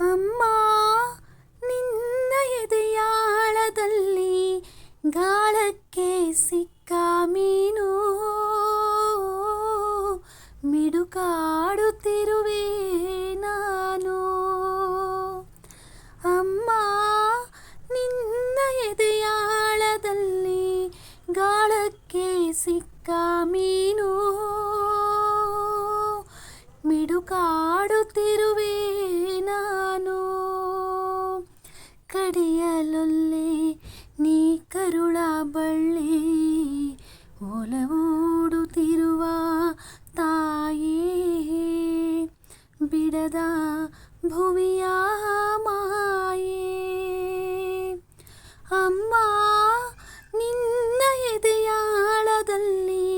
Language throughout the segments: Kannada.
ಅಮ್ಮ ನಿನ್ನ ಎದೆಯಾಳದಲ್ಲಿ ಗಾಳಕ್ಕೆ ಸಿಕ್ಕ ಮೀನು ಮಿಡುಕಾಡುತ್ತಿರುವೆ ನಾನು. ಅಮ್ಮ ನಿನ್ನ ಎದೆಯಾಳದಲ್ಲಿ ಗಾಳಕ್ಕೆ ಸಿಕ್ಕ ಮೀನು ಮಿಡುಕಾಡುತ್ತಿರುವೆ ನಾನು. ಕಡಿಯಲೊಲ್ಲೆ ನೀ ಕರುಳ ಬಳ್ಳಿ ಒಲವೂಡುತ್ತಿರುವ ತಾಯೇ, ಬಿಡದ ಭುವಿಯ ಮಾಯೇ. ಅಮ್ಮ ನಿನ್ನ ಎದೆಯಾಳದಲ್ಲಿ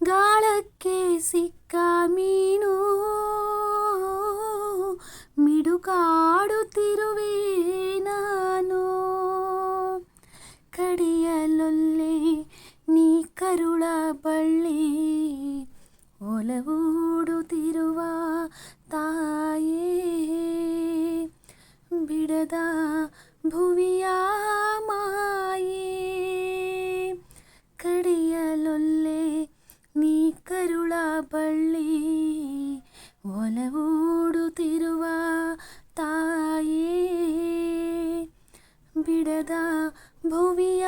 ಗಾಳಕ್ಕೆ ಸಿಕ್ಕ ಮೀನು ಮಿಡುಕಾಡುತ್ತಿರುವೆ ನಾನು. ಕಡಿಯಲೊಲ್ಲೆ ನೀ ಕರುಳ ಬಳ್ಳಿ ಒಲವೂಡುತ್ತಿರುವ ತಾಯೇ, ಬಿಡದ ಭುವಿಯ ಮಾಯೇ. ಕಡಿಯಲೊಲ್ಲೆ ನೀ ಕರುಳ ಬಳ್ಳಿ ಒಲವೂಡುತ್ತಿರುವ ತಾಯೇ, ಬಿಡದ ಭುವಿಯ